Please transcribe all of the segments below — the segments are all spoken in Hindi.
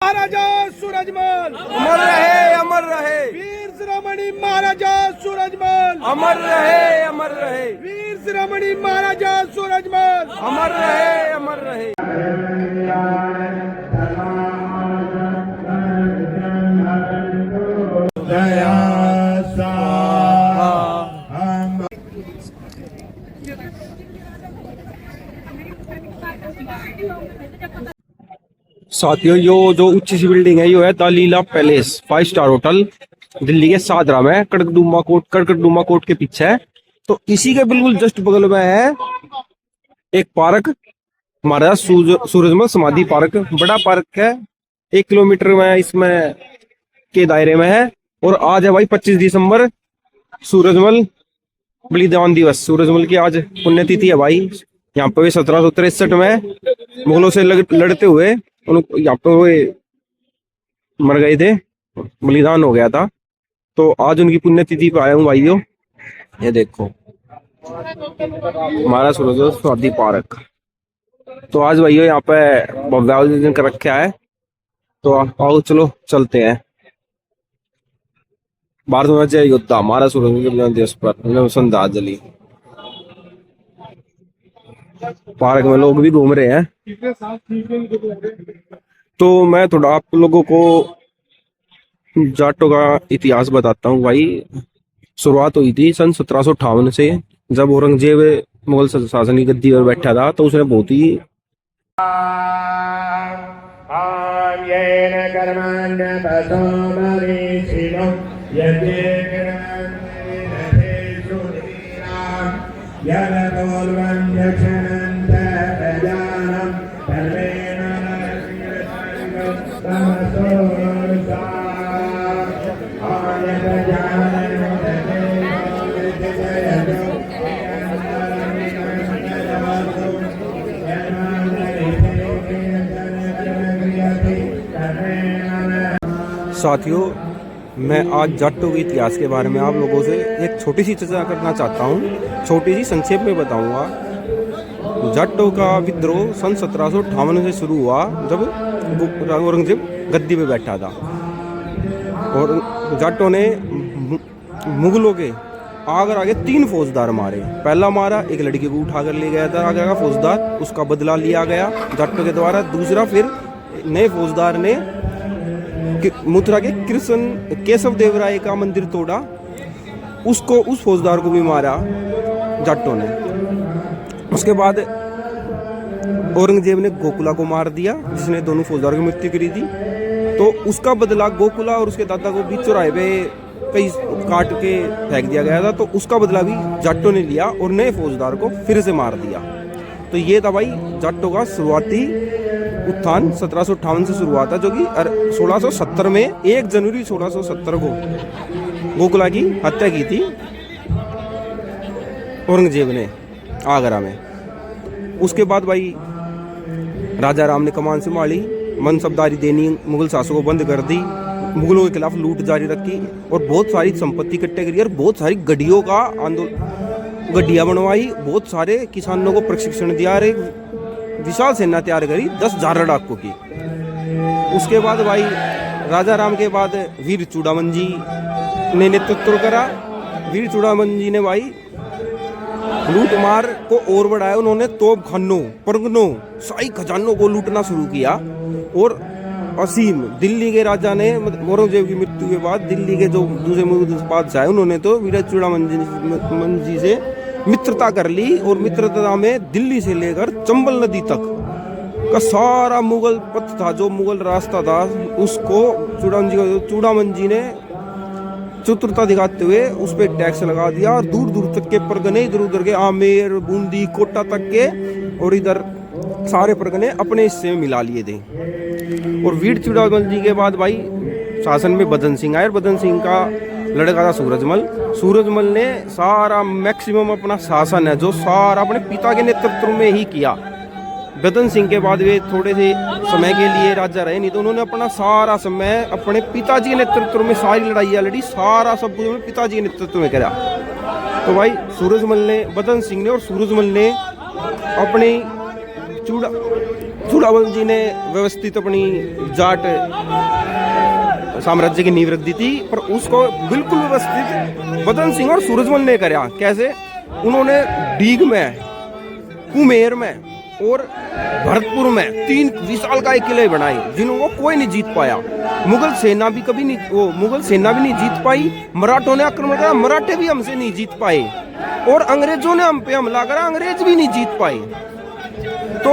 महाराजा सूरजमल अमर रहे वीर शिरोमणि महाराजा सूरजमल अमर रहे वीर शिरोमणि महाराजा सूरजमल अमर रहे साथियों यो जो ऊंची सी बिल्डिंग है यो है the Leela palace 5 star hotel Delhi के सादरा में कड़कड़डुमा कोर्ट के पीछे है। तो इसी के बिल्कुल जस्ट बगल में है एक पार्क महाराजा सूरजमल समाधि पार्क। बड़ा पार्क है, 1 किलोमीटर में इसमें के दायरे में है। और आज है भाई 25 दिसंबर सूरजमल बलिदान दिवस। सूरजमल की आज पुण्यतिथि है भाई। यहाँ पे 1763 में मुगलों से लड़ते हुए यहाँ पे वो मर गए थे, बलिदान हो गया था। तो आज उनकी पुण्यतिथि पे आया हूँ भाइयों। ये देखो हमारा सूरजमल समाधि पार्क। तो आज भाइयों यहाँ पे भव्य आयोजन कर रखा है। तो आओ चलो चलते हैं। भारत में जय योद्धा हमारा सूरजमल दिवस पर श्रद्धांजलि। पार्क में लोग भी घूम रहे हैं। तो मैं थोड़ा आप लोगों को जाटों का इतिहास बताता हूँ भाई। शुरुआत हुई थी सन 1758 से, जब औरंगजेब मुगल शासन की गद्दी पर बैठा था। तो उसने बहुत ही साथियों, मैं आज जाटों के इतिहास के बारे में आप लोगों से एक छोटी सी चर्चा करना चाहता हूँ। छोटी सी संक्षेप में बताऊंगा। जाटों का विद्रोह सन 1758 से शुरू हुआ, जब औरंगजेब गद्दी पे बैठा था। और जाटों ने मुगलों के आगे 3 फौजदार मारे। पहला मारा एक लड़की को उठाकर ले गया था आगरा का फौजदार, उसका बदला लिया गया जाटों के द्वारा। दूसरा फिर नए फौजदार ने मथुरा के कृष्ण केशव देव राय का मंदिर तोड़ा, उस फौजदार को भी मारा जाटों ने। उसके बाद औरंगजेब ने गोकुला को मार दिया, जिसने दोनों फौजदारों की मृत्यु करी थी। तो उसका बदला गोकुला और उसके दादा को बीच चौराहे पे कई काट के फेंक दिया गया था। तो उसका बदला भी जाटों ने लिया और नए फौजदार को फिर से मार दिया। तो ये था भाई जाटों का शुरुआती उत्थान। 1758 से शुरुआत था, जो कि 1670 में 1 जनवरी 1670 को गोकुला की हत्या की थी औरंगजेब ने आगरा में। उसके बाद भाई राजा राम ने कमान संभाली, मनसबदारी देनी मुगल शासकों को बंद कर दी, मुगलों के खिलाफ लूट जारी रखी और बहुत सारी संपत्ति इकट्ठे करी और बहुत सारी गड्डियों का गड्डियाँ बनवाई। बहुत सारे किसानों को प्रशिक्षण दिया और एक विशाल सेना तैयार करी 10,000 लड़ाकों की। उसके बाद भाई राजा राम के बाद वीर चूड़ामन जी ने नेतृत्व करा। वीर चूड़ामन जी ने भाई लूट मार को और बढ़ाया। उन्होंने तोप खानों, परगनों, शाही खजानों को लूटना शुरू किया। और असीम दिल्ली के राजा ने औरंगजेब की मृत्यु के बाद दिल्ली के जो दूसरे मुगल बादशाह है, उन्होंने तो वीर चूड़ामन जी से मित्रता कर ली। और मित्रता में दिल्ली से लेकर चंबल नदी तक का सारा मुगल पथ था, जो मुगल रास्ता था, उसको चूड़ामन जी ने चतुरता दिखाते हुए उस पर टैक्स लगा दिया। और दूर दूर तक के परगने, इधर उधर के आमेर, बूंदी, कोटा तक के और इधर सारे परगने अपने हिस्से में मिला लिए थे। और वीर चूड़ामल जी के बाद भाई शासन में बदन सिंह आए। और बदन सिंह का लड़का था सूरजमल ने सारा मैक्सिमम अपना शासन है जो सारा अपने पिता के नेतृत्व में ही किया। बदन सिंह के बाद वे थोड़े से समय के लिए राजा रहे, नहीं तो उन्होंने अपना सारा समय अपने पिताजी के नेतृत्व में सारी लड़ाइयाँ लड़ी, सारा सब कुछ पिताजी के नेतृत्व में करा। तो भाई सूरजमल ने, बदन सिंह ने और सूरजमल ने अपनी सूरजमल जी ने व्यवस्थित अपनी जाट साम्राज्य की नींव रख दी थी, पर उसको बिल्कुल व्यवस्थित बदन सिंह और सूरजमल ने कराया। कैसे? उन्होंने डीग में, कुमेर में और भरतपुर में 3 विशालकाय किले बनाए जिनको कोई नहीं जीत पाया। मुगल सेना भी नहीं जीत पाई। मराठों ने आक्रमण करा, मराठे भी हमसे नहीं जीत पाए। और अंग्रेजों ने हम पे हमला करा, अंग्रेज भी नहीं जीत पाए। तो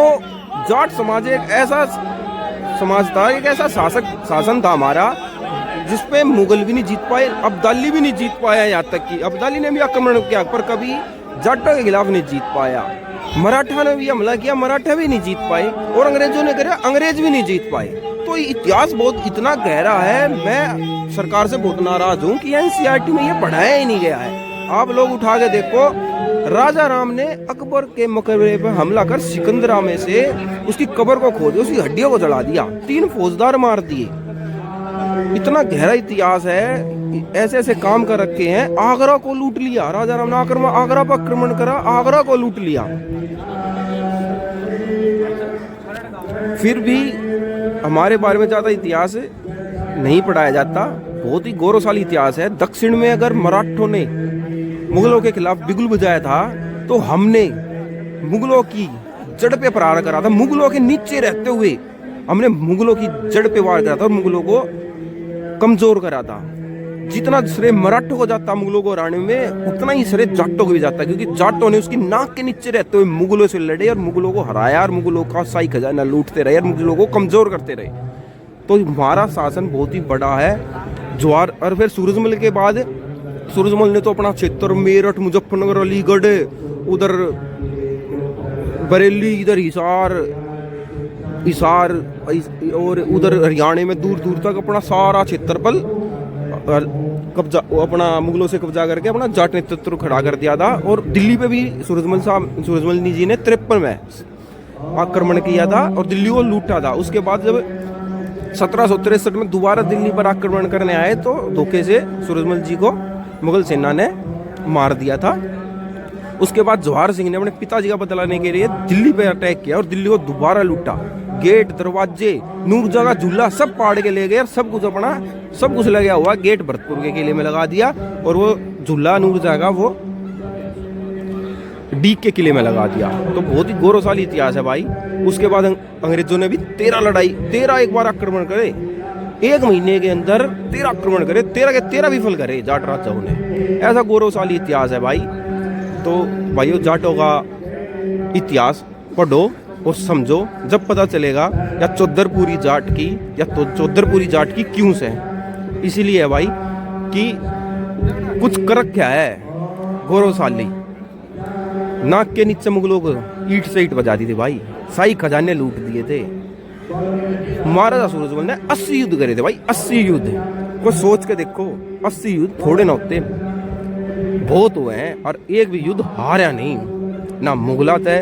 जाट समाज एक ऐसा समाज था, एक ऐसा शासन था हमारा जिसपे मुगल भी नहीं जीत पाए, अब्दाली भी नहीं जीत पाया। यहाँ तक कि अब्दाली ने भी आक्रमण किया पर कभी जाटों के खिलाफ नहीं जीत पाया। मराठा ने भी हमला किया, मराठा भी नहीं जीत पाए। और अंग्रेजों ने किया, अंग्रेज भी नहीं जीत पाए। तो इतिहास बहुत इतना गहरा है। मैं सरकार से बहुत नाराज हूँ कि एनसीईआरटी में ये पढ़ाया ही नहीं गया है। आप लोग उठा के देखो, राजा राम ने अकबर के मकबरे पर हमला कर सिकंदरा में से उसकी कब्र को खोद, उसकी हड्डियों को जला दिया, 3 फौजदार मार दिए। इतना गहरा इतिहास है। ऐसे ऐसे काम कर रखे हैं। आगरा को लूट लिया राजा राम ने, आगरा पर आक्रमण करा, आगरा को लूट लिया। फिर भी हमारे बारे में ज्यादा इतिहास नहीं पढ़ाया जाता। बहुत ही गौरवशाली इतिहास है। दक्षिण में अगर मराठों ने मुगलों के खिलाफ बिगुल बजाया था तो हमने मुगलों की जड़ पे प्रहार करा था। मुगलों के नीचे रहते हुए हमने मुगलों की जड़ पे वार करा था और मुगलों को कमजोर करा था। जितना श्रेय मराठों को जाता मुगलों को हराने में, उतना ही श्रेय जाटों को भी जाता, क्योंकि जाटों ने उसकी नाक के नीचे रहते हुए मुगलों से लड़े और मुगलों को हराया और मुगलों का शाही खजाना लूटते रहे और मुगलों को कमजोर करते रहे। तो हमारा शासन बहुत ही बड़ा है। ज्वार और फिर सूरजमल के बाद सूरजमल ने तो अपना क्षेत्र मेरठ, मुजफ्फरनगर, अलीगढ़, उधर बरेली, इधर हिसार और उधर हरियाणा में दूर दूर तक अपना सारा क्षेत्रफल कब्जा, अपना मुगलों से कब्जा करके अपना जाट नेतृत्व खड़ा कर दिया था। और दिल्ली पे भी सूरजमल जी ने 53 में आक्रमण किया था और दिल्ली को लूटा था। उसके बाद जब 1763 में दोबारा दिल्ली पर आक्रमण करने आए तो धोखे से सूरजमल जी को मुगल सेना ने मार दिया था। उसके बाद जवाहर सिंह ने अपने पिताजी का बदला लेने के लिए दिल्ली पे अटैक किया और दिल्ली को दोबारा लूटा। गेट, दरवाजे, नूरजहाँ का झूला सब पाड़ के ले गए और सब कुछ लगा हुआ गेट भरतपुर के किले में लगा दिया और वो झूला नूरजहाँ का वो डीग के किले में लगा दिया। तो बहुत ही गौरवशाली इतिहास है भाई। उसके बाद अंग्रेजों ने भी 13 एक बार आक्रमण करे, 1 महीने के अंदर 13 आक्रमण करे, 13 के 13 विफल करे जाट राजाओं ने। ऐसा गौरवशाली इतिहास है भाई। तो भाइयों, जाटों का इतिहास पढ़ो और समझो, जब पता चलेगा या चौधरपुरी जाट की या तो चौधरपुरी जाट की क्यों से। इसीलिए है भाई कि कुछ कर क्या है गौरवशाली। नाक के नीचे मुगलों को ईट से ईट बजा दी थी भाई, शाही खजाने लूट दिए थे। महाराजा सूरजमल ने 80 युद्ध करे थे भाई, 80 युद्ध। कोई सोच के देखो, 80 युद्ध थोड़े ना होते, बहुत हुए हैं और एक भी युद्ध हारा नहीं। ना मुगला थे,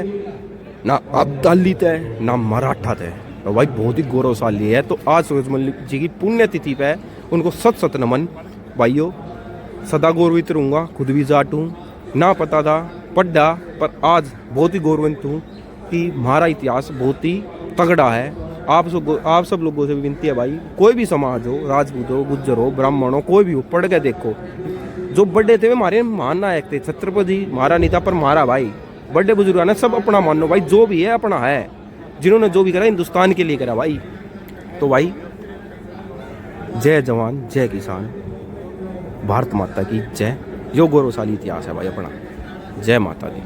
ना अब्दाली थे, ना मराठा थे। तो भाई बहुत ही गौरवशाली है। तो आज सूरजमल जी की पुण्यतिथि पे उनको सत नमन। भाइयों, सदा गौरवित रहूँगा। खुद भी जाट हूँ, ना पता था पढ़ा, पर आज बहुत ही गौरवित हूँ कि हमारा इतिहास बहुत ही तगड़ा है। आप सब लोगों से भी विनती है भाई, कोई भी समाज हो, राजपूत हो, गुज्जर हो, ब्राह्मण हो, कोई भी हो, पढ़ के देखो। जो बड़े थे वे हमारे महान नायक थे। छत्रपति महारा नहीं था, पर मारा भाई बड़े बुजुर्ग ने सब अपना मानो भाई। जो भी है अपना है, जिन्होंने जो भी करा हिंदुस्तान के लिए करा भाई। तो भाई, जय जवान जय किसान, भारत माता की जय। जो गौरवशाली इतिहास है भाई अपना। जय माता दी।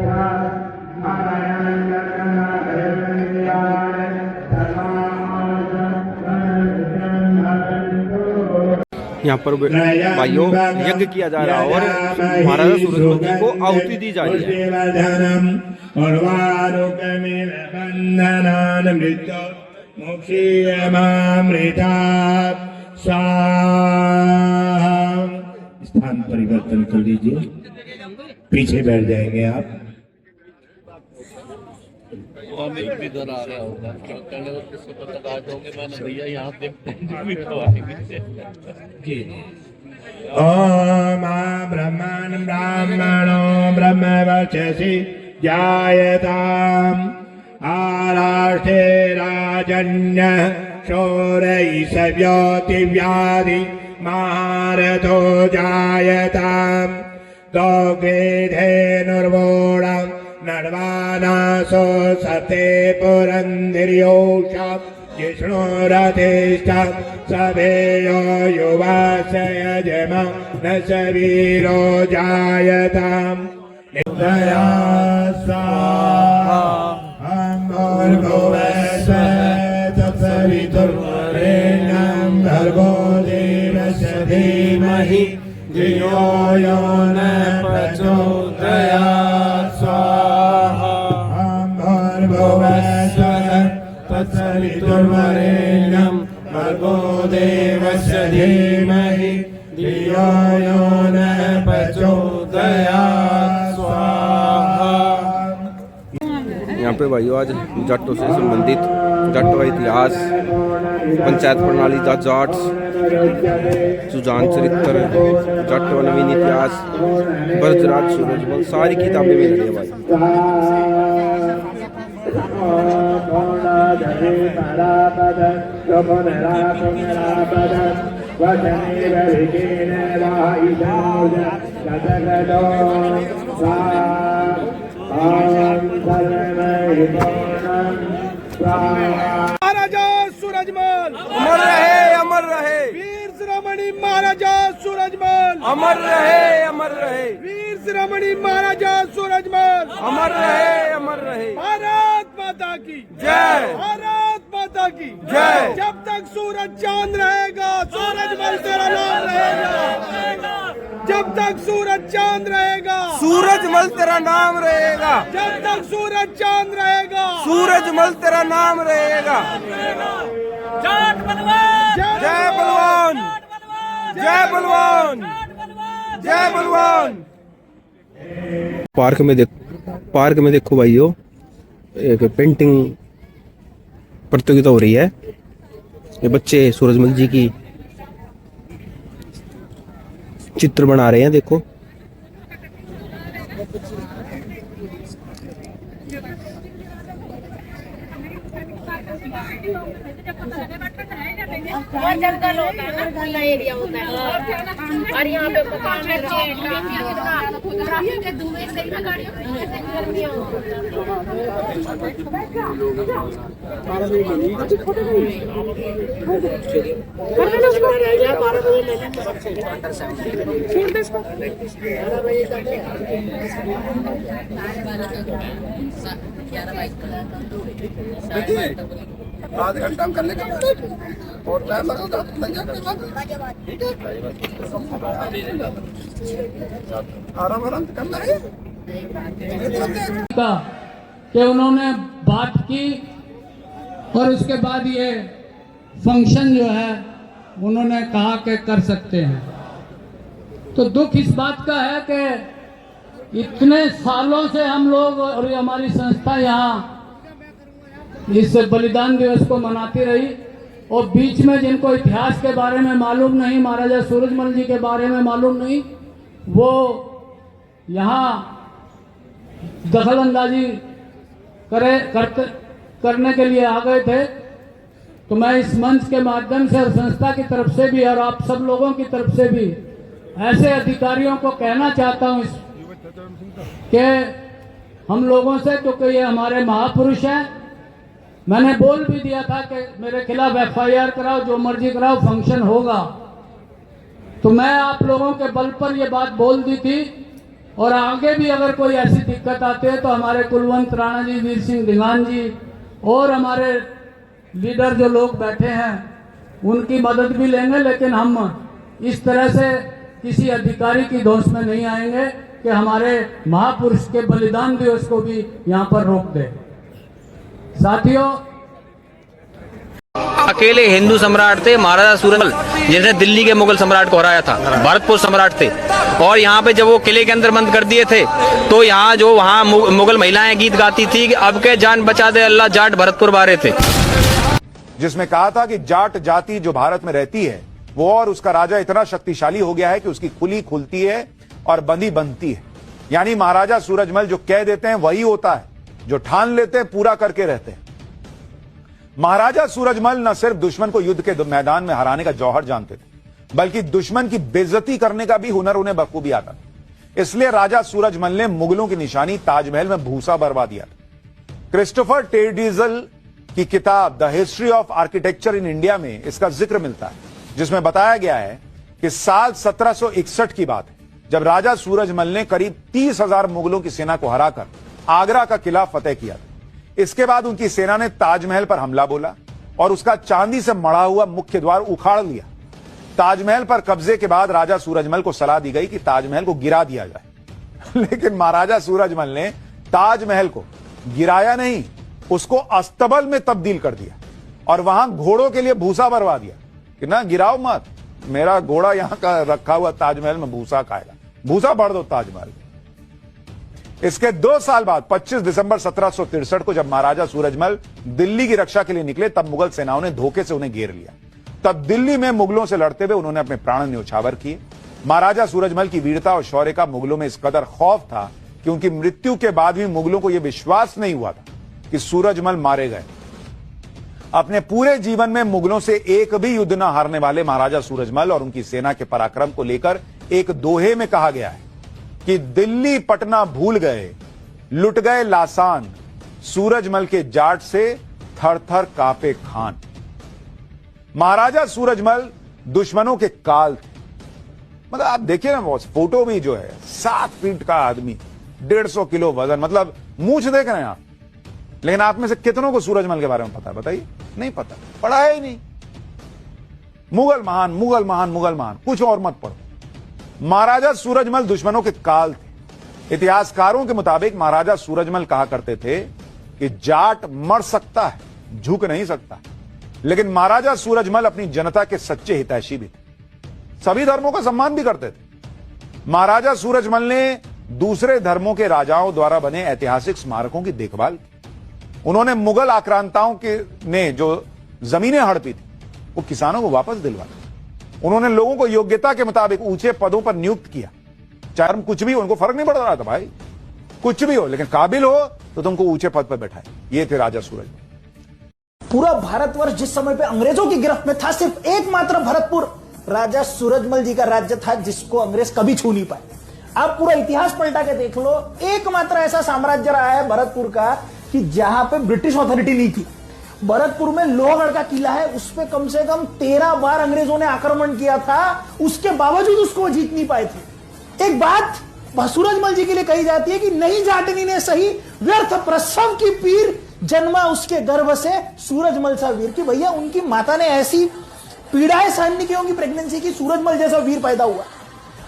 Oh, यहाँ पर भाइयों यज्ञ किया जा रहा है और महाराजा सूरजमल जी को आहुति दी जा रही है। स्थान परिवर्तन कर लीजिए, पीछे बैठ जाएंगे आप। इधर आ रहा होगा किसको पता आ जाओगे, मैंने भैया यहाँ देखते ओम ब्रह्मण ब्राह्मणो ब्रह्मवचसि जायताम् आराष्टे राजन्य शौरैषव्योतिव्याधि महारथो जायताम् दोग्धेनुर्वोणम् नर्वाणासो सते पुरन्धिर्योषा जिष्णुरथेष्ठ सभेयो युवाशय जमा न शरीरो जायताम् दया तत्सवितुर्वरेण्यं भर्गो देवस्य धीमहि धियो यो न प्रचोदयात् स्वाहा तत्सवितुर्वरेण्यं भर्गो देवस्य धीमहि धियो यो न प्रचोदयात् स्वाहा। यहाँ पे भाइयों आज जाटों से संबंधित जाटों का इतिहास, पंचायत प्रणाली, जाट सुजान चरित्र, जाटों नवीन इतिहास, ब्रजराज सूरजमल, सारी किताबें मिल रही है भाई। महाराजा सूरजमल अमर रहे, अमर रहे। वीर शिरोमणि महाराजा सूरजमल अमर रहे, अमर रहे। वीर शिरोमणि महाराजा सूरजमल अमर रहे, अमर रहे। भारत माता की जय। भारत माता की जय। जब तक सूरज चांद रहेगा सूरजमल तेरा नाम रहेगा। जब तक सूरज चांद रहेगा सूरजमल तेरा नाम रहेगा। जब तक सूरज चांद रहेगा सूरजमल तेरा नाम रहेगा। जाट बलवान जय बलवान, जय बलवान, जय बलवान। पार्क में देखो भाइयों, एक पेंटिंग प्रतियोगिता हो रही है। ये बच्चे सूरजमल जी की चित्र बना रहे हैं, देखो। जंगल होता है ना, खुला एरिया होता है और यहाँ पे मकान में आधे घंटा में करने का और टाइम लगेगा आराम आराम करना है। कि उन्होंने बात की और उसके बाद ये फंक्शन जो है उन्होंने कहा कि कर सकते हैं। तो दुख इस बात का है कि इतने सालों से हम लोग और ये हमारी संस्था यहाँ इस बलिदान दिवस को मनाती रही और बीच में जिनको इतिहास के बारे में मालूम नहीं, महाराजा सूरजमल जी के बारे में मालूम नहीं, वो यहाँ दखल अंदाजी करने के लिए आ गए थे। तो मैं इस मंच के माध्यम से और संस्था की तरफ से भी और आप सब लोगों की तरफ से भी ऐसे अधिकारियों को कहना चाहता हूँ कि हम लोगों से, क्योंकि ये हमारे महापुरुष हैं, मैंने बोल भी दिया था कि मेरे खिलाफ FIR कराओ, जो मर्जी कराओ, फंक्शन होगा। तो मैं आप लोगों के बल पर ये बात बोल दी थी और आगे भी अगर कोई ऐसी दिक्कत आती है तो हमारे कुलवंत राणा जी, वीर सिंह दीवान जी और हमारे लीडर जो लोग बैठे हैं उनकी मदद भी लेंगे। लेकिन हम इस तरह से किसी अधिकारी की दोष में नहीं आएंगे कि हमारे महापुरुष के बलिदान दिवस को भी यहाँ पर रोक दे। साथियों, अकेले हिंदू सम्राट थे महाराजा सूरजमल, जिन्होंने दिल्ली के मुगल सम्राट को हराया था। भरतपुर सम्राट थे और यहाँ पे जब वो किले के अंदर बंद कर दिए थे तो यहाँ जो वहाँ मुगल महिलाएं गीत गाती थी कि अब के जान बचा दे अल्लाह, जाट भरतपुर बारे थे, जिसमें कहा था कि जाट जाति जो भारत में रहती है वो और उसका राजा इतना शक्तिशाली हो गया है कि उसकी खुली खुलती है और बंदी बनती है। यानी महाराजा सूरजमल जो कह देते हैं वही होता है, जो ठान लेते हैं पूरा करके रहते हैं। महाराजा सूरजमल न सिर्फ दुश्मन को युद्ध के मैदान में हराने का जौहर जानते थे, बल्कि दुश्मन की बेइज्जती करने का भी हुनर उन्हें बखूबी आता था। इसलिए राजा सूरजमल ने मुगलों की निशानी ताजमहल में भूसा बरवा दिया था। क्रिस्टोफर टेडिजल की किताब the history of architecture in India में इसका जिक्र मिलता है, जिसमें बताया गया है कि साल 1761 की बात है जब राजा सूरजमल ने करीब 30,000 मुगलों की सेना को हराकर आगरा का किला फतेह किया था। इसके बाद उनकी सेना ने ताजमहल पर हमला बोला और उसका चांदी से मढ़ा हुआ मुख्य द्वार उखाड़ लिया। ताजमहल पर कब्जे के बाद राजा सूरजमल को सलाह दी गई कि ताजमहल को गिरा दिया जाए लेकिन महाराजा सूरजमल ने ताजमहल को गिराया नहीं, उसको अस्तबल में तब्दील कर दिया और वहां घोड़ों के लिए भूसा भरवा दिया कि ना गिराओ मत, मेरा घोड़ा यहां का रखा हुआ ताजमहल में भूसा खाएगा, भूसा भर दो ताजमहल। इसके 2 साल बाद 25 दिसंबर 1763 को जब महाराजा सूरजमल दिल्ली की रक्षा के लिए निकले तब मुगल सेनाओं ने धोखे से उन्हें घेर लिया। तब दिल्ली में मुगलों से लड़ते हुए उन्होंने अपने प्राण न्योछावर किए। महाराजा सूरजमल की वीरता और शौर्य का मुगलों में इस कदर खौफ था कि उनकी मृत्यु के बाद भी मुगलों को यह विश्वास नहीं हुआ था कि सूरजमल मारे गए। अपने पूरे जीवन में मुगलों से एक भी युद्ध न हारने वाले महाराजा सूरजमल और उनकी सेना के पराक्रम को लेकर एक दोहे में कहा गया है कि दिल्ली पटना भूल गए, लुट गए लासान, सूरजमल के जाट से थर थर कांपे खान। महाराजा सूरजमल दुश्मनों के काल थे। मतलब आप देखिए ना, बॉस फोटो भी जो है 7 फीट का आदमी, 150 किलो वजन, मतलब मूंछ देख रहे हैं आप। लेकिन आप में से कितनों को सूरजमल के बारे में पता है? बताइए, नहीं पता, पढ़ा है ही नहीं। मुगल महान, मुगल महान, मुगल महान, कुछ और मत पढ़ो। महाराजा सूरजमल दुश्मनों के काल थे। इतिहासकारों के मुताबिक महाराजा सूरजमल कहा करते थे कि जाट मर सकता है, झुक नहीं सकता। लेकिन महाराजा सूरजमल अपनी जनता के सच्चे हितैषी भी थे, सभी धर्मों का सम्मान भी करते थे। महाराजा सूरजमल ने दूसरे धर्मों के राजाओं द्वारा बने ऐतिहासिक स्मारकों की देखभाल की। उन्होंने मुगल आक्रांताओं के ने जो जमीनें हड़पी थी वो किसानों को वापस दिलवा दी। उन्होंने लोगों को योग्यता के मुताबिक ऊंचे पदों पर नियुक्त किया। चाहे हम कुछ भी हो, उनको फर्क नहीं पड़ रहा था भाई, कुछ भी हो, लेकिन काबिल हो तो तुमको ऊंचे पद पर बैठाए। ये थे राजा सूरजमल। पूरा भारतवर्ष जिस समय पे अंग्रेजों की गिरफ्त में था, सिर्फ एकमात्र भरतपुर राजा सूरजमल जी का राज्य था जिसको अंग्रेज कभी छू नहीं पाए। आप पूरा इतिहास पलटा के देख लो, एकमात्र ऐसा साम्राज्य रहा है भरतपुर का कि जहां पे ब्रिटिश अथॉरिटी नहीं थी। भरतपुर में लोहगढ़ का किला है, उस पे कम से कम 13 बार अंग्रेजों ने आक्रमण किया था, उसके बावजूद उसको जीत नहीं पाए थे। एक बात सूरजमल जी के लिए कही जाती है कि नहीं जाटनी ने सही, व्यर्थ प्रसव की पीर जन्मा उसके गर्भ से सूरजमल सा वीर। कि भैया उनकी माता ने ऐसी पीड़ाएं सहन नहीं की होंगी प्रेगनेंसी की, सूरजमल जैसा वीर पैदा हुआ।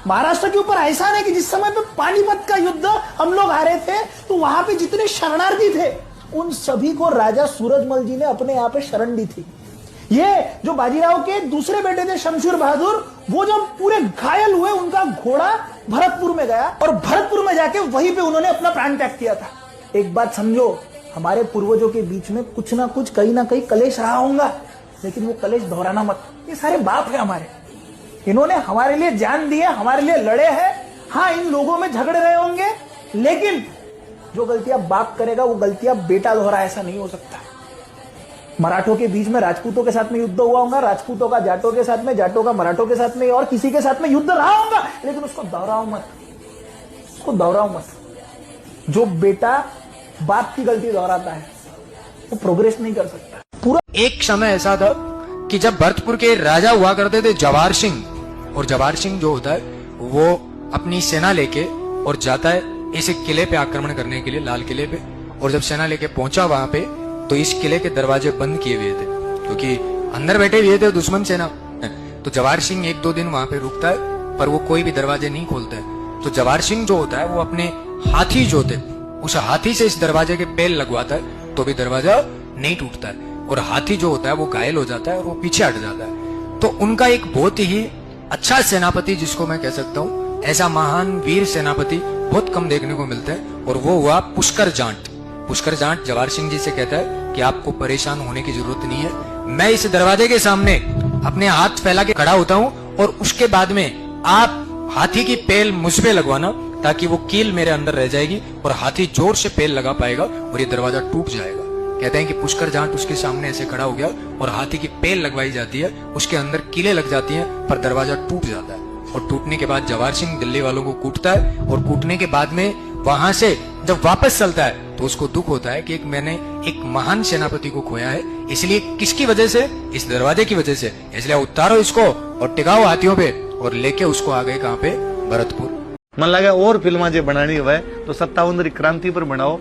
महाराष्ट्र के ऊपर ऐसा नहीं कि जिस समय पे पानीपत का युद्ध हम लोग हारे थे तो वहां पे जितने शरणार्थी थे उन सभी को राजा सूरजमल जी ने अपने यहाँ पे शरण दी थी। ये जो बाजीराव के दूसरे बेटे थे शमशेर बहादुर, वो जब पूरे घायल हुए उनका घोड़ा भरतपुर में गया और भरतपुर में जाके वहीं पे उन्होंने अपना प्राण त्याग किया था। एक बात समझो, हमारे पूर्वजों के बीच में कुछ ना कुछ कहीं ना कहीं कलेश रहा होगा, लेकिन वो कलेश दोहराना मत। ये सारे बाप है हमारे, इन्होंने हमारे लिए जान दी है, हमारे लिए लड़े हैं। हाँ, इन लोगों में झगड़े रहे होंगे, लेकिन जो गलतियां बाप करेगा वो गलतियां बेटा दोहरा, ऐसा नहीं हो सकता। मराठों के बीच में राजपूतों के साथ में युद्ध हुआ होगा, राजपूतों का जाटों के साथ में, जाटों का मराठों के साथ में, और किसी के साथ में युद्ध रहा होगा, लेकिन उसको दोहराओ मत, उसको दोहराओ मत। जो बेटा बाप की गलती दोहराता है वो प्रोग्रेस नहीं कर सकता। पूरा एक समय ऐसा था कि जब भरतपुर के राजा हुआ करते थे जवाहर सिंह, और जवाहर सिंह जो होता है वो अपनी सेना लेके और जाता है इस किले पे आक्रमण करने के लिए, लाल किले पे। और जब सेना लेके पहुंचा वहां पे तो इस किले के दरवाजे बंद किए हुए थे क्योंकि अंदर बैठे हुए थे दुश्मन सेना। तो जवाहर सिंह 1-2 दिन वहां पे रुकता है, पर वो कोई भी दरवाजे नहीं खोलता है। तो जवाहर सिंह जो होता है वो अपने हाथी जो थे उस हाथी से इस दरवाजे के पेल लगवाता है, तो भी दरवाजा नहीं टूटता है, और हाथी जो होता है वो घायल हो जाता है और वो पीछे हट जाता है। तो उनका एक बहुत ही अच्छा सेनापति जिसको मैं कह सकता हूँ, ऐसा महान वीर सेनापति बहुत कम देखने को मिलता है, और वो हुआ पुष्कर जाट। पुष्कर जाट जवाहर सिंह जी से कहता है कि आपको परेशान होने की जरूरत नहीं है, मैं इस दरवाजे के सामने अपने हाथ फैला के खड़ा होता हूँ, और उसके बाद में आप हाथी की पेल मुझ पे लगवाना, ताकि वो कील मेरे अंदर रह जाएगी और हाथी जोर से पेल लगा पाएगा और ये दरवाजा टूट जाएगा। कहते हैं कि पुष्कर जाट उसके सामने ऐसे खड़ा हो गया और हाथी की पेल लगवाई जाती है, उसके अंदर कीलें लग जाती हैं, पर दरवाजा टूट जाता है। और टूटने के बाद जवाहर सिंह दिल्ली वालों को कूटता है, और कूटने के बाद में वहां से जब वापस चलता है तो उसको दुख होता है कि मैंने एक महान सेनापति को खोया है, इसलिए किसकी वजह से, इस दरवाजे की वजह से, इसलिए उतारो इसको और टिकाओ हाथियों पे, और लेके उसको आ गए कहाँ पे, भरतपुर। मन लगा और फिल्मा जो बनानी हुआ तो 57 क्रांति पर बनाओ।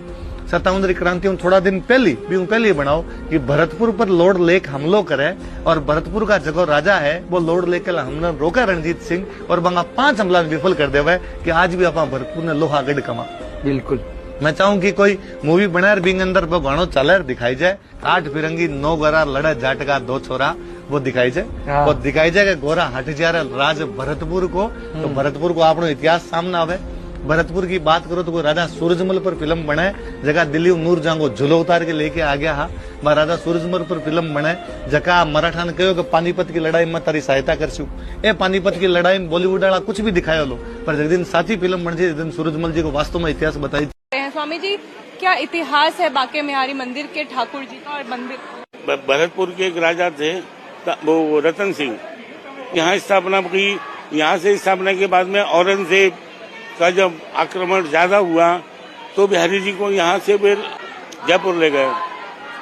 57 क्रांति में थोड़ा दिन पहले बनाओ कि भरतपुर पर लॉर्ड लेक हमलो करे, और भरतपुर का जगह राजा है वो लॉर्ड लेक के हमने रोका रणजीत सिंह, और बंगा 5 हमला विफल कर देवे कि आज भी अपना भरतपुर ने लोहागढ़ कमा। बिल्कुल मैं चाहूँ कि कोई मूवी बनाए बिंग अंदर वो गानो चले दिखाई जाए, 8 फिरंगी 9 गोरा लड़े जाट का 2 छोरा, वो दिखाई जाए, वो दिखाई जाए कि गोरा हट जा रहा राज भरतपुर को, तो भरतपुर को अपनो इतिहास सामने आवे। भरतपुर की बात करो तो कोई राजा सूरजमल पर फिल्म बनाए, जगह दिल्ली नूर जहां को झूलो उतार के लेके आ गया हा, राजा सूरजमल पर फिल्म बनाए, जगह मराठा ने कहो कि पानीपत की लड़ाई में तारी सहायता करशु। ए पानीपत की लड़ाई में बॉलीवुड वाला कुछ भी दिखाया लो, पर जिस दिन साची फिल्म बन जाए, जिस दिन सूरजमल जी को वास्तव में इतिहास बताई। स्वामी जी, क्या इतिहास है बांके बिहारी मंदिर के, ठाकुर जी का और मंदिर? भरतपुर के एक राजा थे वो रतन सिंह, यहाँ स्थापना की। यहाँ से स्थापना के बाद में औरंगजेब का जब आक्रमण ज्यादा हुआ तो बिहारी जी को यहाँ से फिर जयपुर ले गए।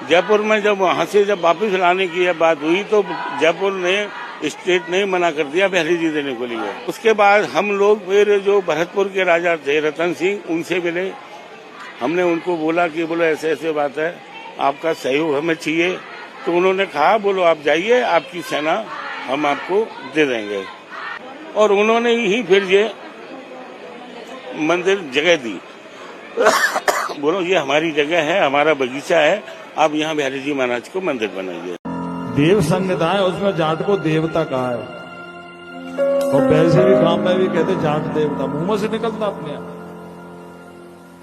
जयपुर में जब वहाँ से जब वापस लाने की बात हुई तो जयपुर ने स्टेट ने मना कर दिया बिहारी जी देने को लिए। उसके बाद हम लोग फिर जो भरतपुर के राजा थे रतन सिंह, उनसे मिले। हमने उनको बोला कि बोलो ऐसे ऐसे बात है, आपका सहयोग हमें चाहिए। तो उन्होंने कहा बोलो आप जाइए, आपकी सेना हम आपको दे देंगे। और उन्होंने ही फिर ये मंदिर जगह दी। बोलो ये हमारी जगह है, हमारा बगीचा है, आप यहाँ बिहारी जी महाराज को मंदिर बनाइए। देव संहिता है, उसमें जाट को देवता कहा है, और वैसे भी काम में भी कहते जाट देवता, मुंह में से निकलता अपने आप।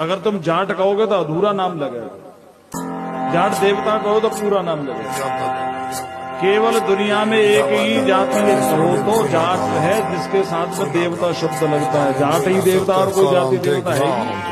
अगर तुम जाट कहोगे तो अधूरा नाम लगेगा, जाट देवता कहो तो पूरा नाम लगेगा। केवल दुनिया में एक ही जाति हो तो जाट है जिसके साथ में देवता शब्द लगता है। जाट ही देवता और कोई जाति देवता है ही नहीं।